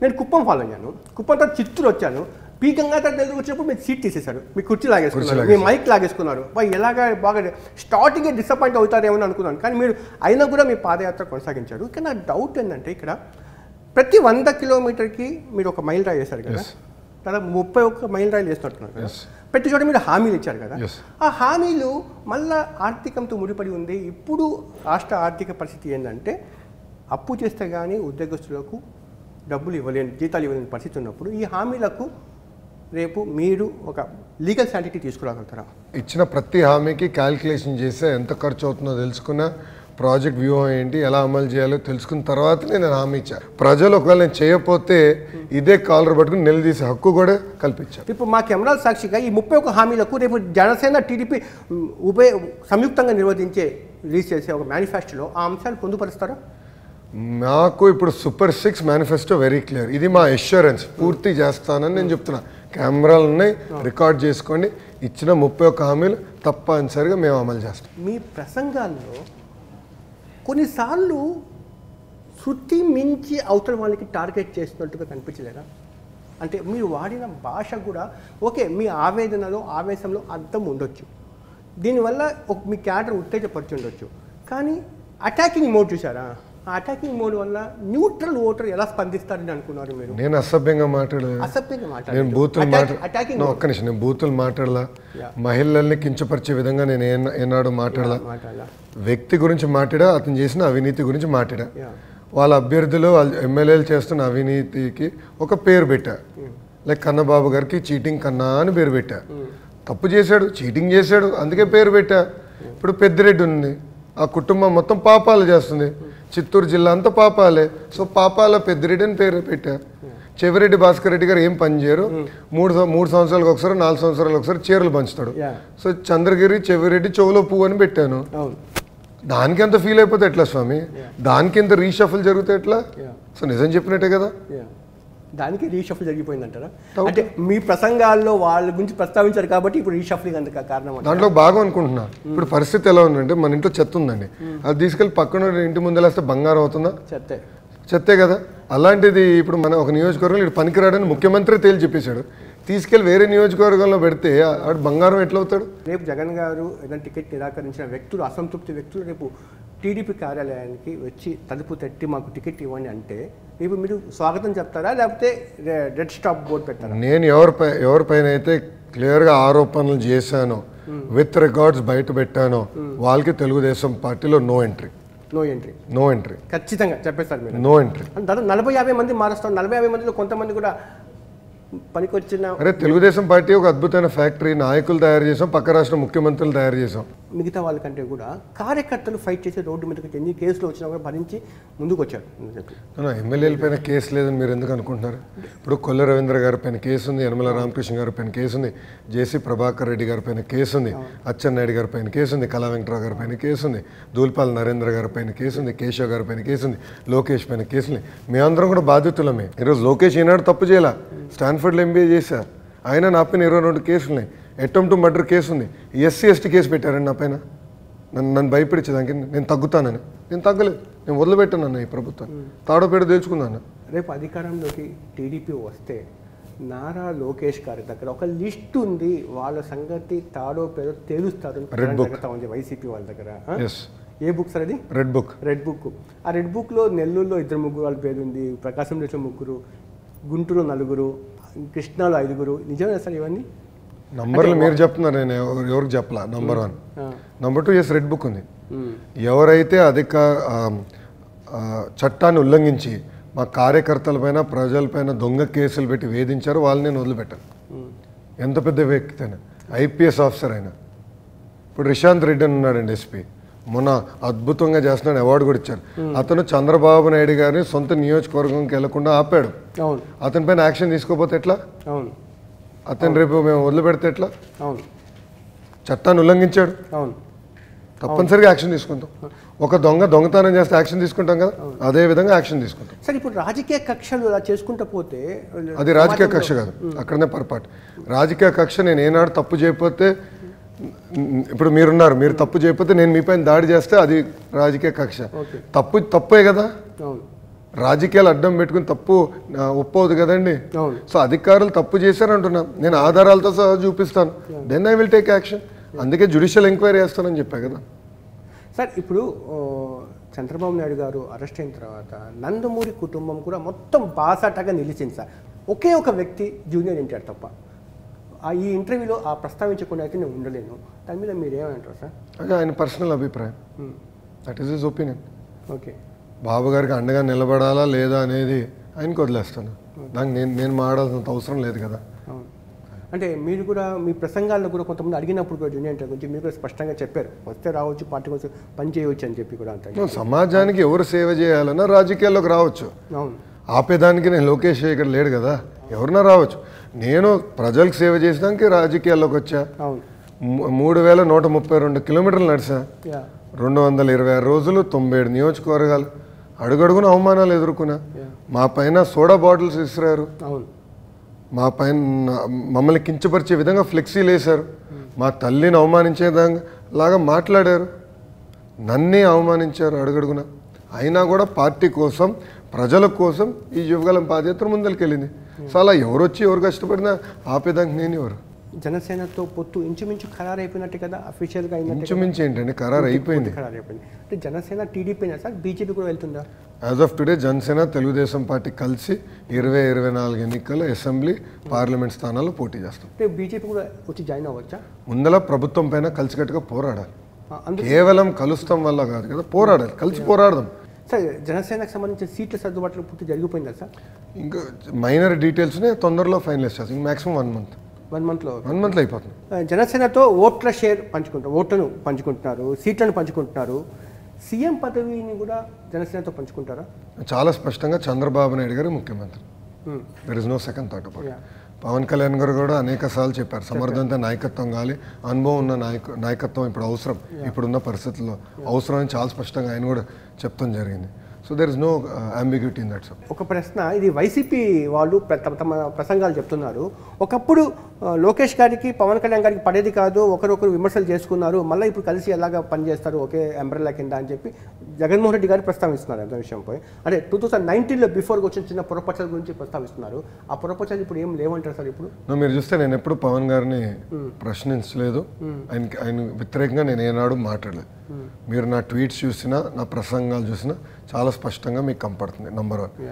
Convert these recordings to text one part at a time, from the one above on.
నేను కుప్పం ఫాలో అయ్యాను, కుప్పం తర్వాత చిత్తూరు వచ్చాను. పీ గంగాధర్ నెల్లూరు వచ్చినప్పుడు మీరు సీట్ తీసేశారు, మీ కుర్చీ లాగేసుకున్నారు, మీ మైక్ లాగేసుకున్నారు. ఎలాగా బాగా స్టార్టింగే డిసప్పాయింట్ అవుతారేమో అనుకున్నాను, కానీ మీరు అయినా కూడా మీ పాదయాత్ర కొనసాగించారు. కానీ నా డౌట్ ఏంటంటే ఇక్కడ ప్రతి 100 కిలోమీటర్కి మీరు ఒక మైల్ రాయి వేశారు కదా, దాదాపు 31 మైల్ రాయిలు వేస్తున్నట్టున్నారు కదా. ప్రతి చోట మీరు హామీలు ఇచ్చారు కదా, ఆ హామీలు మళ్ళా ఆర్థికంతో ముడిపడి ఉంది. ఇప్పుడు రాష్ట్ర ఆర్థిక పరిస్థితి ఏంటంటే అప్పు చేస్తే కానీ ఉద్యోగస్తులకు డబ్బులు ఇవ్వలేని, జీతాలు ఇవ్వలేని పరిస్థితి ఉన్నప్పుడు ఈ హామీలకు రేపు మీరు ఒక లీగల్ శాంటిటీ తీసుకురాగలుగుతారా? ఇచ్చిన ప్రతి హామీకి క్యాల్కులేషన్ చేస్తే ఎంత ఖర్చు అవుతుందో తెలుసుకున్న, ప్రాజెక్ట్ వ్యూహం ఏంటి, ఎలా అమలు చేయాలో తెలుసుకున్న తర్వాతనే నేను హామీ ఇచ్చాను. ప్రజలు ఒకవేళ నేను చేయకపోతే ఇదే కాలర్ పట్టుకుని నిలదీసే హక్కు కూడా కల్పించాను. ఇప్పుడు మా కెమెరాల సాక్షిగా ఈ 31 హామీలకు రేపు జనసేన టీడీపీ సంయుక్తంగా రిలీజ్ చేసే ఒక మేనిఫెస్టోలో ఆ అంశాలు పొందుపరుస్తారా? నాకు ఇప్పుడు సూపర్ 6 మేనిఫెస్టో వెరీ క్లియర్. ఇది మా అష్యూరెన్స్, పూర్తి చేస్తానని నేను చెప్తున్నా. కెమెరాలు ఉన్నాయి, రికార్డ్ చేసుకోండి. ఇచ్చిన 31 హామీలు తప్పనిసరిగా మేము అమలు చేస్తాం. మీ ప్రసంగాల్లో కొన్నిసార్లు శృతి మించి అవతల వాళ్ళకి టార్గెట్ చేస్తున్నట్టుగా కనిపించలేదా? అంటే మీరు వాడిన భాష కూడా ఓకే, మీ ఆవేదనలో ఆవేశంలో అర్థం ఉండొచ్చు, దీనివల్ల మీ క్యాడర్ ఉత్తేజపరిచి ఉండొచ్చు, కానీ అటాకింగ్ మోడ్ చూసారా? ఆ అటాకింగ్ మోడ్ వల్ల న్యూట్రల్ ఓటర్ ఎలా స్పందిస్తారని అనుకున్నారు మీరు? నేను అసభ్యంగా మాట్లాడలేదు, నేను బూతులు మాట్లాడలా, మహిళల్ని కించపరిచే విధంగా నేను ఏనాడు మాట్లాడలా. వ్యక్తి గురించి మాట్లాడా, అతను చేసిన అవినీతి గురించి మాట్లాడా. వాళ్ళ అభ్యర్థులు, వాళ్ళ ఎమ్మెల్యేలు చేస్తున్న అవినీతికి ఒక పేరు పెట్టా. లైక్ కన్నబాబు గారికి చీటింగ్ కన్నా అని పేరు పెట్టా. తప్పు చేశాడు, చీటింగ్ చేశాడు, అందుకే పేరు పెట్టా. ఇప్పుడు పెద్దిరెడ్డి ఉంది, ఆ కుటుంబం మొత్తం పాపాలు చేస్తుంది, చిత్తూరు జిల్లా అంతా పాపాలే. సో పాపాల పెద్దిరెడ్డి అని పేరు పెట్టా. చెవిరెడ్డి భాస్కర్ రెడ్డి గారు ఏం పని చేయరు, 3 సంవత్సరాలకు ఒకసారి 4 సంవత్సరాలకు ఒకసారి చీరలు పంచుతాడు. సో చంద్రగిరి చెవిరెడ్డి చెవులో పువ్వు అని పెట్టాను. దానికి ఎంత ఫీల్ అయిపోతే ఎట్లా స్వామి? దానికి ఎంత రీషఫల్ జరిగితే ఎట్లా? సో నిజం చెప్పినట్టే కదా. దానికి రీషఫల్ జరిగిపోయిందంటారా? అంటే మీ ప్రసంగాల్లో వాళ్ళ గురించి ప్రస్తావించారు కాబట్టి ఇప్పుడు రీషఫలింగ్ అందుకు కారణం. దాంట్లో బాగా అనుకుంటున్నా. ఇప్పుడు పరిస్థితి ఎలా ఉందంటే, మన ఇంట్లో చెత్త ఉందండి, అది తీసుకెళ్ళి పక్కన ఇంటి ముందలేస్తే బంగారం అవుతుందా? చెత్తే కదా. అలాంటిది ఇప్పుడు మన ఒక నియోజకవర్గంలో ఇటు పనికిరాడని ముఖ్యమంత్రి తేల్చి చెప్పేశాడు, తీసుకెళ్ళి వేరే నియోజకవర్గంలో పెడితే ఆడు బంగారం ఎట్లా అవుతాడు? రేపు జగన్ గారు ఏదైనా టికెట్ నిరాకరించిన వ్యక్తులు, అసంతృప్తి వ్యక్తులు రేపు టీడీపీ కార్యాలయానికి వచ్చి తలుపు తట్టి మాకు టికెట్ ఇవ్వండి అంటే రేపు మీరు స్వాగతం చెప్తారా, లేకపోతే రెడ్ స్టాప్ బోర్డు పెడతారా? నేను ఎవరిపైన అయితే క్లియర్గా ఆరోపణలు చేశానో, విత్ రికార్డ్స్ బయట పెట్టానో, వాళ్ళకి తెలుగుదేశం పార్టీలో నో ఎంట్రీ ఖచ్చితంగా చెప్పేస్తారు మీరు. No entry. దాదాపు 40-50 మంది మారుస్తాం. 40-50 మందిలో కొంతమంది కూడా పనికొచ్చిన. అరే తెలుగుదేశం పార్టీ ఒక అద్భుతమైన ఫ్యాక్టరీ, నాయకులు తయారు చేసాం, పక్క రాష్ట్ర ముఖ్యమంత్రులు తయారు చేసాం. మిగతా వాళ్ళకంటే కూడా కార్యకర్తలు ఫైట్ చేసి రోడ్డు మీదకి ఎన్ని కేసులు వచ్చినా కూడా భరించి ముందుకు వచ్చారు. ఎమ్మెల్యేల పైన కేసు లేదని మీరు ఎందుకు అనుకుంటున్నారు? ఇప్పుడు కొల్ల రవీంద్ర గారి పైన కేసు ఉంది, యనమల రామకృష్ణ గారి పైన కేసు ఉంది, జేసీ ప్రభాకర్ రెడ్డి గారి పైన కేసు ఉంది, అచ్చెన్నాయుడు గారి పైన కేసు ఉంది, కళా వెంకటరావు గారి పైన కేసు ఉంది, దూల్పాల్ నరేంద్ర గారి పైన కేసు ఉంది, కేశవ్ గారి పైన కేసు ఉంది, లోకేష్ పైన కేసు ఉంది. మేమందరం కూడా బాధితులమే. ఈరోజు లోకేష్ ఈనాడు తప్పు చేయాల, స్టాన్ఫర్డ్లో ఎంబీఏ చేశా, ఆయన నా పైన 22 కేసులు ఉన్నాయి, అటెంప్ట్ టు మర్డర్ కేసు ఉంది, ఎస్సీ ఎస్టీ కేసు పెట్టారండి నా పైన. నన్ను భయపెడిచేదానికి నేను తగ్గుతానని. నేను తగ్గలేదు, నేను వదిలిపెట్టాను ఈ ప్రభుత్వాన్ని, తాడో పేడ తెలుసుకున్నాను. రేపు అధికారంలోకి టీడీపీ వస్తే నారా లోకేష్ గారి దగ్గర ఒక లిస్ట్ ఉంది, వాళ్ళ సంగతి తాడో పేడో తేలుస్తారు వైసీపీ వాళ్ళ దగ్గర. ఏ బుక్ సార్ అది? Red book. ఆ రెడ్ బుక్లో నెల్లూరులో 2-3 వాళ్ళ పేరు ఉంది, ప్రకాశంలో 3, గుంటూరు 4, కృష్ణాలో 5. నిజమే సార్ ఇవన్నీ? నంబర్లు మీరు చెప్తున్నారు, నేను ఎవరికి చెప్పలా. నంబర్ 1. నంబర్ 2 ఎస్ రెడ్ బుక్ ఉంది. ఎవరైతే చట్టాన్ని ఉల్లంఘించి మా కార్యకర్తలపైన ప్రజలపైన దొంగ కేసులు పెట్టి వేధించారో వాళ్ళని నేను వదిలిపెట్టాను. ఎంత పెద్ద వ్యక్తి అయినా, ఐపీఎస్ ఆఫీసర్ అయినా. ఇప్పుడు రిశాంత్ రెడ్డి అని ఉన్నాడండి ఎస్పీ, మొన్న అద్భుతంగా చేస్తున్నాడు, అవార్డు కూడా ఇచ్చారు. అతను చంద్రబాబు నాయుడు గారిని సొంత నియోజకవర్గంకి వెళ్లకుండా ఆపాడు. అతని పైన యాక్షన్ తీసుకోపోతే ఎట్లా? అతను రేపు మేము వదిలిపెడితే ఎట్లా? చట్టాన్ని ఉల్లంఘించాడు, తప్పనిసరిగా యాక్షన్ తీసుకుంటాం. ఒక దొంగతనం చేస్తే యాక్షన్ తీసుకుంటాం కదా, అదే విధంగా యాక్షన్ తీసుకుంటాం. సరే, ఇప్పుడు రాజకీయ కక్షలు అలా చేసుకుంటూ పోతే అది రాజకీయ కక్ష కాదు, అక్కడనే పొరపాటు. రాజకీయ కక్ష, నేను ఏనాడు తప్పు చేయకపోతే, ఇప్పుడు మీరున్నారు, మీరు తప్పు చేయకపోతే నేను మీ పైన దాడి చేస్తే అది రాజకీయ కక్ష. తప్పే కదా. రాజకీయాలు అడ్డం పెట్టుకుని తప్పు ఒప్పవుదు కదండి. సో అధికారులు తప్పు చేశారంటున్నా, నేను ఆధారాలతో సహా చూపిస్తాను, then I will take action. అందుకే జ్యుడిషియల్ ఎంక్వైరీ చేస్తానని చెప్పా కదా సార్. ఇప్పుడు చంద్రబాబు నాయుడు గారు అరెస్ట్ అయిన తర్వాత నందమూరి కుటుంబం కూడా మొత్తం బాసాటగా నిలిచింది సార్. ఒకే ఒక వ్యక్తి జూనియర్ ఎన్టీఆర్ తప్ప. ఈ ఇంటర్వ్యూలో ఆ ప్రస్తావించకుండా అయితే నేను ఉండలేను. దాని మీద మీరు ఏమంటారు సార్? అదే ఆయన పర్సనల్ అభిప్రాయం, that is his opinion. Okay, Babu గారికి అండగా నిలబడాలా లేదా అనేది ఆయనకు వదిలేస్తాను. దానికి నేను మాట్లాడాల్సినంత అవసరం లేదు కదా. అంటే మీరు కూడా మీ ప్రసంగాల్లో కూడా కొంతమంది అడిగినప్పుడు కూడా జూనియర్ ఎన్టీఆర్ గురించి మీరు కూడా స్పష్టంగా చెప్పారు, వస్తే రావచ్చు, పార్టీ కోసం పని చేయవచ్చు అని చెప్పి కూడా అంటారు. సమాజానికి ఎవరు సేవ చేయాలన్నా రాజకీయాల్లోకి రావచ్చు. అవును, ఆపేదానికి నేను లోకేష్ ఇక్కడ లేడు కదా, ఎవరన్నా రావచ్చు. నేను ప్రజలకు సేవ చేసినానికి రాజకీయాల్లోకి వచ్చా. 3132 కిలోమీటర్లు నడిచా, 226 రోజులు, 97 నియోజకవర్గాలు, అడుగడుగున అవమానాలు ఎదుర్కొన్నా. మా పైన సోడా బాటిల్స్ ఇస్తున్నారు, మా పైన మమ్మల్ని కించపరిచే విధంగా ఫ్లెక్సీలు వేశారు, మా తల్లిని అవమానించే లాగా మాట్లాడారు, నన్నే అవమానించారు అడుగడుగున. అయినా కూడా పార్టీ కోసం, ప్రజల కోసం ఈ యువగలం పాదయాత్ర ముందరికెళ్ళింది. సో అలా ఎవరు వచ్చి ఎవరు కష్టపడినా ఆపేదానికి నేను ఎవరు? జనసేనతో పొత్తు ఇంచుమించు ఖరారు అయిపోయినట్టు కదా అఫీషియల్గా? ఇంచుమించు ఏంటంటే ఖరారు అయిపోయింది. అంటే జనసేన టీడీపీనా సార్, బీజేపీ కూడా వెళ్తుందా? As of today Janasena Telugu Desam party కలిసి 2024 ఎన్నికల్లో అసెంబ్లీ, పార్లమెంట్ స్థానాల్లో పోటీ చేస్తాం. అంటే బీజేపీ కూడా వచ్చి జాయిన్ అవ్వచ్చా? ముందల ప్రభుత్వం పైన కలిసికట్టుగా పోరాడాలి. కేవలం కలుస్తాం వల్ల కాదు కదా, పోరాడాలి, కలిసి పోరాడదాం. సార్ జనసేనకు సంబంధించిన సీట్ల సర్దుబాట్లు పూర్తి జరిగిపోయిందా సార్? ఇంకా మైనర్ డీటెయిల్స్నే తొందరలో ఫైనలైజ్ చేస్తాం. మ్యాక్సిమం 1 మంత్లో అయిపోతుంది. జనసేనతో ఓట్ల షేర్ పంచుకుంటారు, ఓట్లను పంచుకుంటున్నారు, సీట్లను పంచుకుంటున్నారు. సీఎం పదవిని కూడా జనసేనతో పంచుకుంటారా? చాలా స్పష్టంగా చంద్రబాబు నాయుడు గారు ముఖ్యమంత్రి, there is no second thought about. Pawan Kalyan garu కూడా అనేక సార్లు చెప్పారు, సమర్థవంత నాయకత్వం కావాలి, అనుభవం ఉన్న నాయకత్వం ఇప్పుడు అవసరం, ఇప్పుడున్న పరిస్థితుల్లో అవసరం అని చాలా స్పష్టంగా ఆయన కూడా చెప్తాం జరిగింది. So there is no ambiguity in that. ఒక ప్రశ్న, ఇది వైసీపీ వాళ్ళు తమ ప్రసంగాలు చెప్తున్నారు, ఒకప్పుడు లోకేష్ గారికి పవన్ కళ్యాణ్ గారికి పడేది కాదు, ఒకరొకరు విమర్శలు చేసుకున్నారు, మళ్ళీ ఇప్పుడు కలిసి ఎలాగా పనిచేస్తారు ఒకే అంబ్రెల్లా కింద అని చెప్పి జగన్మోహన్ రెడ్డి గారు ప్రస్తావిస్తున్నారు అంత విషయంపై. అంటే 2019లో బిఫోర్గా వచ్చిన చిన్న పొరపక్షల గురించి ప్రస్తావిస్తున్నారు. ఆ పొరపక్షలు ఇప్పుడు ఏం లేవంటారు సార్? ఇప్పుడు మీరు చూస్తే నేను ఎప్పుడు పవన్ గారిని ప్రశ్నించలేదు, ఆయన వ్యతిరేకంగా నేను ఏనాడు మాట్లాడలేదు. మీరు నా ట్వీట్స్ చూసినా, నా ప్రసంగాలు చూసినా చాలా స్పష్టంగా మీకు కనపడుతుంది. నంబర్ 1.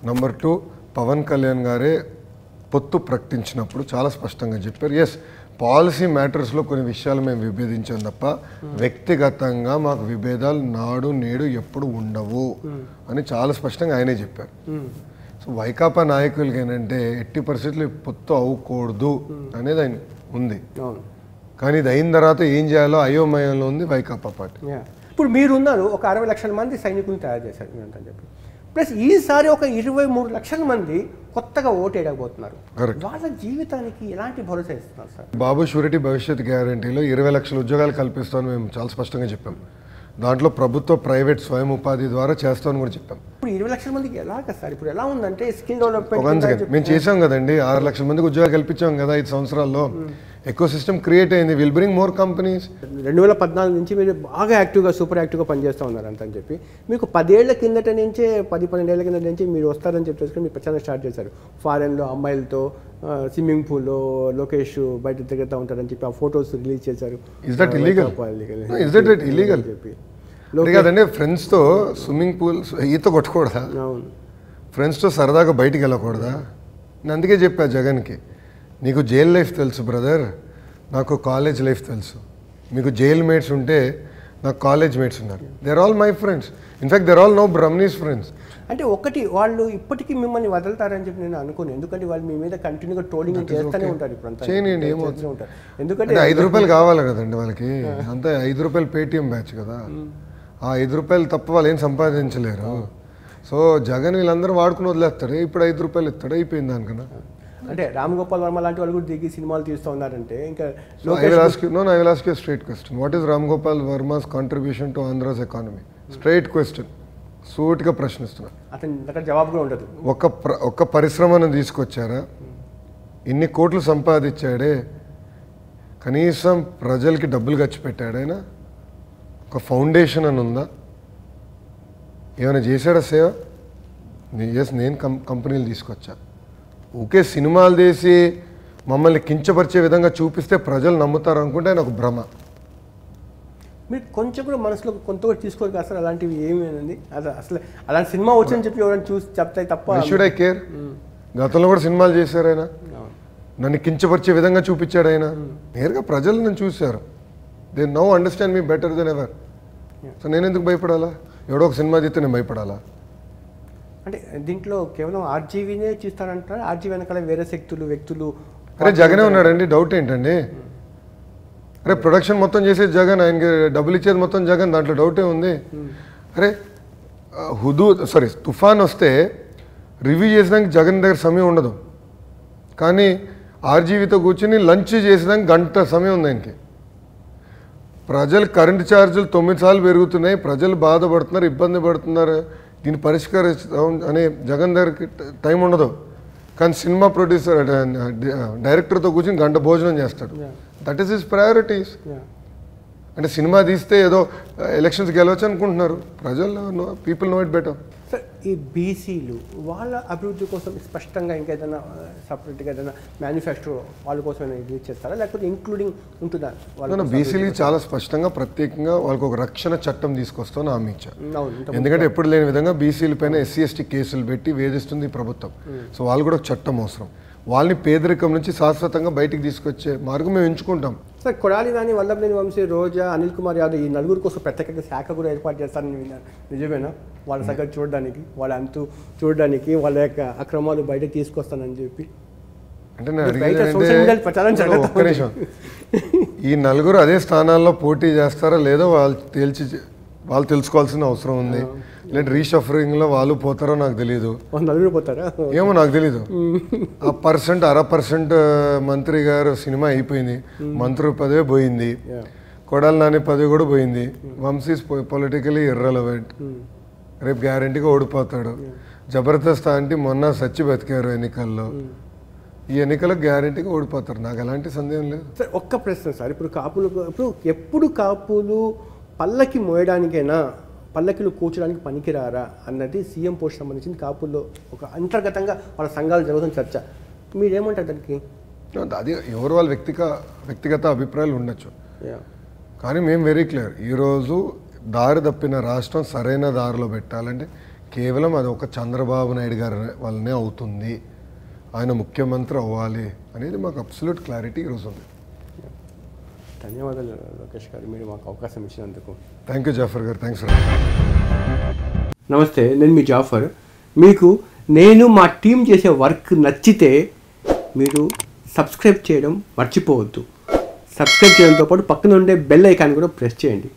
నంబర్ 2, పవన్ కళ్యాణ్ గారే పొత్తు ప్రకటించినప్పుడు చాలా స్పష్టంగా చెప్పారు, ఎస్ పాలసీ మ్యాటర్స్లో కొన్ని విషయాలు మేము విభేదించాం తప్ప వ్యక్తిగతంగా మాకు విభేదాలు నాడు నేడు ఎప్పుడు ఉండవు అని చాలా స్పష్టంగా ఆయనే చెప్పారు. సో వైకాపా నాయకులకి ఏంటంటే ఎట్టి పరిస్థితులు పొత్తు అవ్వకూడదు అనేది ఆయన ఉంది, కానీ ఇది అయిన తర్వాత ఏం చేయాలో అయోమయంలో ఉంది వైకాపా పార్టీ. ఇప్పుడు మీరున్నారు, ఒక 60 లక్షల మంది సైనికులను తయారు చేశారు మీరంతా చెప్పి, ప్లస్ ఈసారి ఒక 23 లక్షల మంది కొత్తగా ఓటు వేయకపోతున్నారు. వాళ్ళ జీవితానికి ఎలాంటి భరోసా ఇస్తున్నారు సార్? బాబు షూరిటీ భవిష్యత్ గ్యారంటీలో 20 లక్షల ఉద్యోగాలు కల్పిస్తామని మేము చాలా స్పష్టంగా చెప్పాం. దాంట్లో ప్రభుత్వ, ప్రైవేట్ స్వయం ఉపాధి ద్వారా చేస్తామని కూడా చెప్పాం. ఇప్పుడు 20 లక్షల మందికి ఎలాగ సార్? ఇప్పుడు ఎలా ఉందంటే స్కిల్ డెవలప్మెంట్ మేము చేసాం కదండి, 6 లక్షల మందికి ఉద్యోగాలు కల్పించాం కదా 5 సంవత్సరాల్లో. ఎకో సిస్టమ్ క్రియేట్ అయింది, విల్ బ్రింగ్ మోర్ కంపెనీస్. 2014 నుంచి మీరు బాగా యాక్టివ్గా, సూపర్ యాక్టివ్గా పనిచేస్తూ ఉన్నారు అంతని చెప్పి, మీకు 10 ఏళ్ల కిందట నుంచే 10-12 ఏళ్ల కిందట నుంచి మీరు వస్తారని చెప్పేసి మీరు ప్రచారం స్టార్ట్ చేశారు. ఫారెన్లో అమ్మాయిలతో స్విమ్మింగ్ పూల్లో లోకేష్ బయట తిరుగుతూ ఉంటారని చెప్పి ఆ ఫోటోస్ రిలీజ్ చేశారు. Is that illegal? Is that illegal చెప్పి కదండి. ఫ్రెండ్స్తో స్విమ్మింగ్ పూల్ ఈత కొట్టకూడదా? ఫ్రెండ్స్తో సరదాగా బయటికి వెళ్ళకూడదా? నేను అందుకే చెప్పా జగన్కి, నీకు జైల్ లైఫ్ తెలుసు బ్రదర్, నాకు కాలేజ్ లైఫ్ తెలుసు. మీకు జైల్ మేట్స్ ఉంటే నాకు కాలేజ్ మేట్స్ ఉన్నారు. They're all my friends, in fact they're all no Brahmins friends. అంటే ఒకటి, వాళ్ళు ఇప్పటికీ మిమ్మల్ని వదులుతారని చెప్పి నేను అనుకోను, ఎందుకంటే వాళ్ళు మీ మీద కంటిన్యూగా ట్రోలింగ్ చేస్తూనే ఉంటారు. ఇప్పుడు చేయండి, ఉంటారు. ఎందుకంటే 5 రూపాయలు కావాలి కదండి వాళ్ళకి, అంతే 5 రూపాయలు పేటిఎం బ్యాచ్ కదా, ఆ 5 రూపాయలు తప్ప వాళ్ళు ఏం సంపాదించలేరు. సో జగన్ వీళ్ళందరూ వాడుకుని వదిలేస్తారు, ఇప్పుడు 5 రూపాయలు ఇస్తాడు, అయిపోయింది దానికన్నా. అంటే రామ్ గోపాల్ వర్మ లాంటి వాళ్ళు కూడా దిగి సినిమాలు తీస్తూ ఉన్నారంటే ఇంకా. I will ask you a straight question. What is Ram Gopal Varma's contribution to Andhra's economy? Straight question. సూటిగా ప్రశ్నిస్తున్నా. అతని దగ్గర జవాబు కూడా ఉండదు. ఒక్క పరిశ్రమను తీసుకొచ్చారా? ఇన్ని కోట్లు సంపాదించాడే, కనీసం ప్రజలకి డబ్బులు ఖర్చు పెట్టాడైనా? ఒక ఫౌండేషన్ అని ఉందా? ఏమైనా చేశాడా సేవ? నేను కంపెనీలు తీసుకొచ్చా. ఓకే, సినిమాలు తీసి మమ్మల్ని కించపరిచే విధంగా చూపిస్తే ప్రజలు నమ్ముతారు అనుకుంటే ఆయన ఒక భ్రమ. మీరు కొంచెం కూడా మనసులో కొంత కూడా తీసుకోరు అసలు అలాంటివి ఏమేనండి? అసలు అలాంటి సినిమా వచ్చిందని చెప్పి ఎవరైనా చూసి చెప్తాయి తప్ప షుడ్ ఐ కేర్? గతంలో కూడా సినిమాలు చేశారు ఆయన, నన్ను కించపరిచే విధంగా చూపించాడు ఆయన. నేరుగా ప్రజలు నన్ను చూశారు. They now understand me better than ever. So నేను ఎందుకు భయపడాలా? ఎవడో ఒక సినిమా తీస్తే నేను భయపడాలా? అంటే దీంట్లో కేవలం ఆర్జీవీనే చూస్తారంటారు, ఆర్జీవీ వెనకాల వేరే శక్తులు వ్యక్తులు. అరే జగనే ఉన్నాడండి, డౌట్ ఏంటండి? అరే ప్రొడక్షన్ మొత్తం చేసేది జగన్, ఆయనకి డబ్బులు ఇచ్చేది మొత్తం జగన్, దాంట్లో డౌటే ఉంది. అరే తుఫాన్ వస్తే రివ్యూ చేసడానికి జగన్ దగ్గర సమయం ఉండదు, కానీ ఆర్జీవీతో కూర్చుని లంచ్ చేసేదానికి గంట సమయం ఉంది ఆయనకి. ప్రజలు కరెంటు ఛార్జీలు 9 సార్లు పెరుగుతున్నాయి, ప్రజలు బాధపడుతున్నారు, ఇబ్బంది పడుతున్నారు, దీన్ని పరిష్కరిస్తాం అనే జగన్ దగ్గరికి టైం ఉండదు. కానీ సినిమా ప్రొడ్యూసర్ డైరెక్టర్తో కూర్చొని గంట భోజనం చేస్తాడు. That is his priorities. అంటే సినిమా తీస్తే ఏదో ఎలక్షన్స్ గెలవచ్చు అనుకుంటున్నారు ప్రజలు. People know it better. Sir, ఈ బీసీలు వాళ్ళ అభివృద్ధి కోసం స్పష్టంగా ఇంకేదైనా సపరేట్గా ఏదైనా మ్యానుఫ్యాక్చర్ వాళ్ళ కోసం ఇది చేస్తారా, లేకపోతే ఇంక్లూడింగ్ ఉంటుందా? వాళ్ళ బీసీలకి చాలా స్పష్టంగా ప్రత్యేకంగా వాళ్ళకి ఒక రక్షణ చట్టం తీసుకొస్తామని హామీ ఇచ్చారు. ఎందుకంటే ఎప్పుడు లేని విధంగా బీసీల పైన SC ST కేసులు పెట్టి వేధిస్తుంది ప్రభుత్వం. సో వాళ్ళు కూడా ఒక చట్టం అవసరం. వాళ్ళని పేదరికం నుంచి శాశ్వతంగా బయటికి తీసుకొచ్చే మార్గం మేము ఎంచుకుంటాం. సార్, కొడాలి నాని, వల్లభనేని వంశీ, రోజా, అనిల్ కుమార్ యాదవ్ ఈ నలుగురు కోసం ప్రత్యేకంగా శాఖ కూడా ఏర్పాటు చేస్తారని విన్నాను. నిజమేనా? వాళ్ళ సంగతి చూడడానికి, వాళ్ళ అంతు చూడడానికి, వాళ్ళ యొక్క అక్రమాలు బయటకు తీసుకొస్తానని చెప్పి అంటే ఒక్క నిమిషం, ఈ నలుగురు అదే స్థానాల్లో పోటీ చేస్తారా లేదో వాళ్ళు తెలుసుకోవాల్సిన అవసరం ఉంది. లేదా రీషఫరింగ్లో వాళ్ళు పోతారో నాకు తెలియదు. ఏమో నాకు తెలీదు. ఆ 1% మంత్రి గారు సినిమా అయిపోయింది, మంత్రి పదవి పోయింది, కొడాలి నాని పదవి కూడా పోయింది. వంశీ పొలిటికలీ ఇర్రెలవెంట్, రేపు గ్యారంటీగా ఓడిపోతాడు. జబర్దస్త్ అంటే మొన్న సచ్చి బతికారు ఎన్నికల్లో, ఈ ఎన్నికలకు గ్యారంటీగా ఓడిపోతారు, నాకు ఎలాంటి సందేహం లేదు. సార్, ఒక్క ప్రశ్న సార్, ఎప్పుడు కాపులు పల్లకి మోయడానికైనా పల్లకిలు కూర్చోడానికి పనికిరారా అన్నది సీఎం పోస్ట్ సంబంధించిన కాపుల్లో ఒక అంతర్గతంగా వాళ్ళ సంఘాలు జరుగుతున్న చర్చ. మీరేమంటారు దానికి? అది ఎవరు వాళ్ళ వ్యక్తిగత అభిప్రాయాలు ఉండొచ్చు, కానీ మేము వెరీ క్లియర్. ఈరోజు దారి తప్పిన రాష్ట్రం సరైన దారిలో పెట్టాలంటే కేవలం అది ఒక చంద్రబాబు నాయుడు గారి వల్లనే అవుతుంది, ఆయన ముఖ్యమంత్రి అవ్వాలి అనేది మాకు అబ్సల్యూట్ క్లారిటీ ఈరోజు ఉంది. ధన్యవాదాలు లోకేష్ గారు, మీరు మాకు అవకాశం ఇచ్చినందుకు. థ్యాంక్ యూ జాఫర్ గారు, థ్యాంక్స్. నమస్తే, నేను మీ జాఫర్. మీకు నేను మా టీం చేసే వర్క్ నచ్చితే మీరు సబ్స్క్రైబ్ చేయడం మర్చిపోవద్దు. సబ్స్క్రైబ్ చేయడంతో పాటు పక్కన ఉండే బెల్ ఐకాన్ కూడా ప్రెస్ చేయండి.